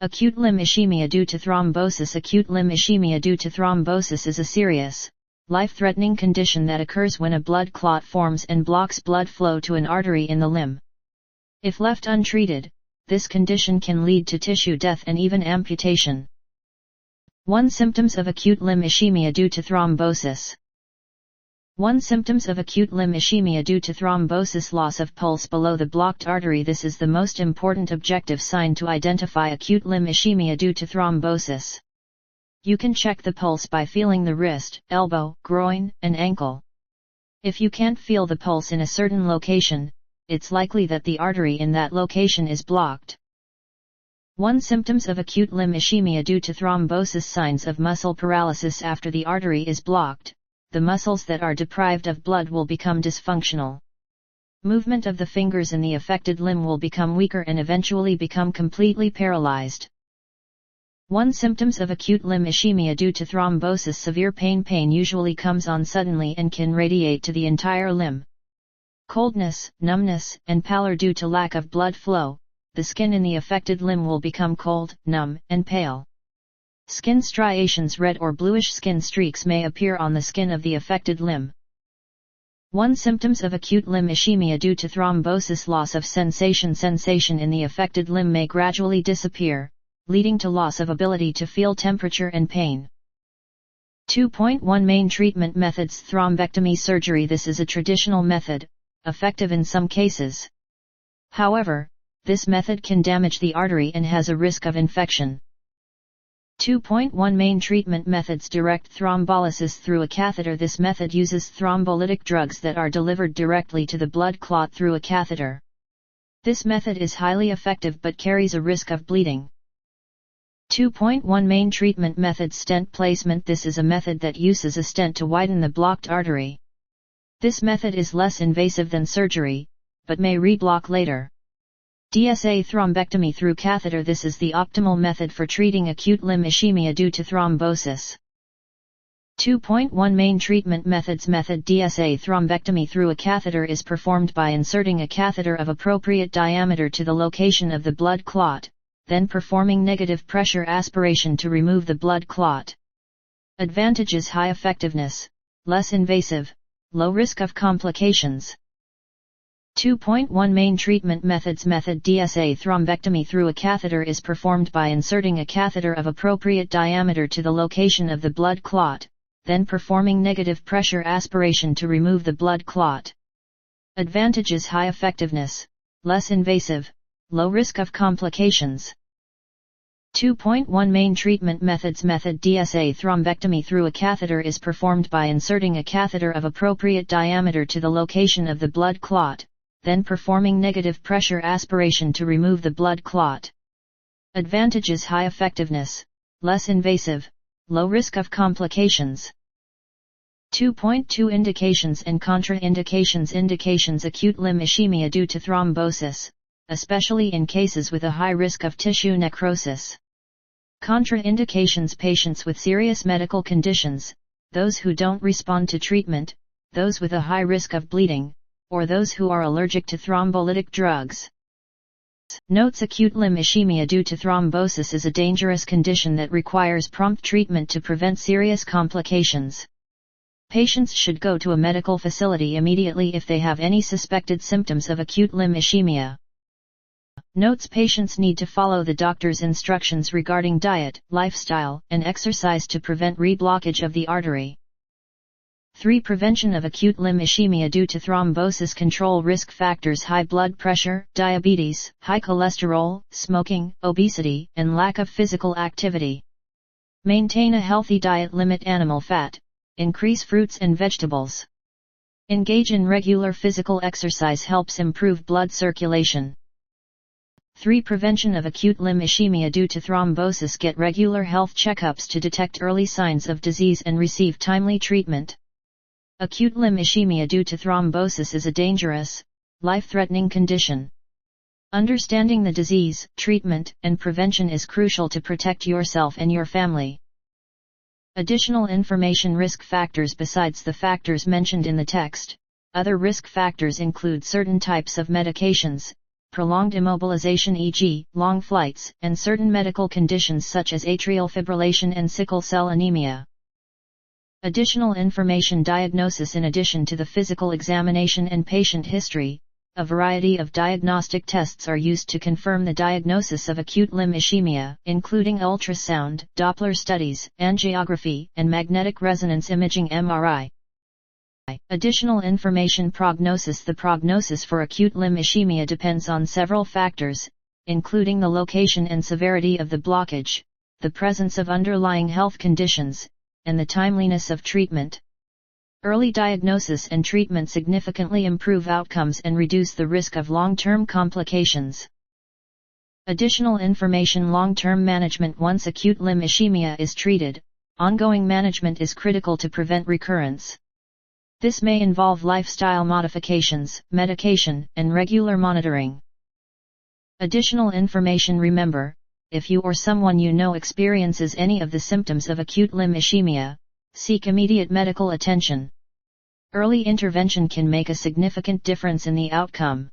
Acute limb ischemia due to thrombosis. Acute limb ischemia due to thrombosis is a serious, life-threatening condition that occurs when a blood clot forms and blocks blood flow to an artery in the limb. If left untreated, this condition can lead to tissue death and even amputation. 1. Symptoms of acute limb ischemia due to thrombosis. 1. Symptoms of acute limb ischemia due to thrombosis. Loss of pulse below the blocked artery. This is the most important objective sign to identify acute limb ischemia due to thrombosis. You can check the pulse by feeling the wrist, elbow, groin, and ankle. If you can't feel the pulse in a certain location, it's likely that the artery in that location is blocked. 1. Symptoms of acute limb ischemia due to thrombosis. Signs of muscle paralysis. After the artery is blocked, the muscles that are deprived of blood will become dysfunctional. Movement of the fingers in the affected limb will become weaker and eventually become completely paralyzed. 1. Symptoms of acute limb ischemia due to thrombosis. Severe pain. Pain usually comes on suddenly and can radiate to the entire limb. Coldness, numbness, and pallor due to lack of blood flow. The skin in the affected limb will become cold, numb, and pale. Skin striations. Red or bluish skin streaks may appear on the skin of the affected limb. 1. Symptoms of acute limb ischemia due to thrombosis. Loss of sensation. Sensation in the affected limb may gradually disappear, leading to loss of ability to feel temperature and pain. 2.1 Main treatment methods. Thrombectomy surgery. This is a traditional method, effective in some cases. However, this method can damage the artery and has a risk of infection. 2.1 Main treatment methods. Direct thrombolysis through a catheter. This method uses thrombolytic drugs that are delivered directly to the blood clot through a catheter. This method is highly effective but carries a risk of bleeding. 2.1 Main treatment methods. Stent placement. This is a method that uses a stent to widen the blocked artery. This method is less invasive than surgery, but may reblock later. DSA thrombectomy through catheter. This is the optimal method for treating acute limb ischemia due to thrombosis. 2.1 Main treatment methods. Method DSA thrombectomy through a catheter is performed by inserting a catheter of appropriate diameter to the location of the blood clot, then performing negative pressure aspiration to remove the blood clot. Advantages: high effectiveness, less invasive, low risk of complications. 2.1 Main treatment methods. Method DSA thrombectomy through a catheter is performed by inserting a catheter of appropriate diameter to the location of the blood clot, then performing negative pressure aspiration to remove the blood clot. Advantages: high effectiveness, less invasive, low risk of complications. 2.1 Main treatment methods. Method DSA thrombectomy through a catheter is performed by inserting a catheter of appropriate diameter to the location of the blood clot, then performing negative pressure aspiration to remove the blood clot. Advantages: high effectiveness, less invasive, low risk of complications. 2.2 Indications and contraindications. Indications: acute limb ischemia due to thrombosis, especially in cases with a high risk of tissue necrosis. Contraindications: patients with serious medical conditions, those who don't respond to treatment, those with a high risk of bleeding, or those who are allergic to thrombolytic drugs. Notes: acute limb ischemia due to thrombosis is a dangerous condition that requires prompt treatment to prevent serious complications. Patients should go to a medical facility immediately if they have any suspected symptoms of acute limb ischemia. Notes: patients need to follow the doctor's instructions regarding diet, lifestyle, and exercise to prevent reblockage of the artery. 3. Prevention of acute limb ischemia due to thrombosis. Control risk factors: high blood pressure, diabetes, high cholesterol, smoking, obesity, and lack of physical activity. Maintain a healthy diet. Limit animal fat. Increase fruits and vegetables. Engage in regular physical exercise helps improve blood circulation. 3. Prevention of acute limb ischemia due to thrombosis. Get regular health checkups to detect early signs of disease and receive timely treatment. Acute limb ischemia due to thrombosis is a dangerous, life-threatening condition. Understanding the disease, treatment, and prevention is crucial to protect yourself and your family. Additional information: risk factors. Besides the factors mentioned in the text, other risk factors include certain types of medications, prolonged immobilization e.g., long flights, and certain medical conditions such as atrial fibrillation and sickle cell anemia. Additional information diagnosis. In addition to the physical examination and patient history, a variety of diagnostic tests are used to confirm the diagnosis of acute limb ischemia, including ultrasound, Doppler studies, angiography, and magnetic resonance imaging (MRI). Additional information. Prognosis. The prognosis for acute limb ischemia depends on several factors, including the location and severity of the blockage, the presence of underlying health conditions, and the timeliness of treatment. Early diagnosis and treatment significantly improve outcomes and reduce the risk of long-term complications. Additional information. Long-term management. Once acute limb ischemia is treated, ongoing management is critical to prevent recurrence. This may involve lifestyle modifications, medication, and regular monitoring. Additional information. Remember, if you or someone you know experiences any of the symptoms of acute limb ischemia, seek immediate medical attention. Early intervention can make a significant difference in the outcome.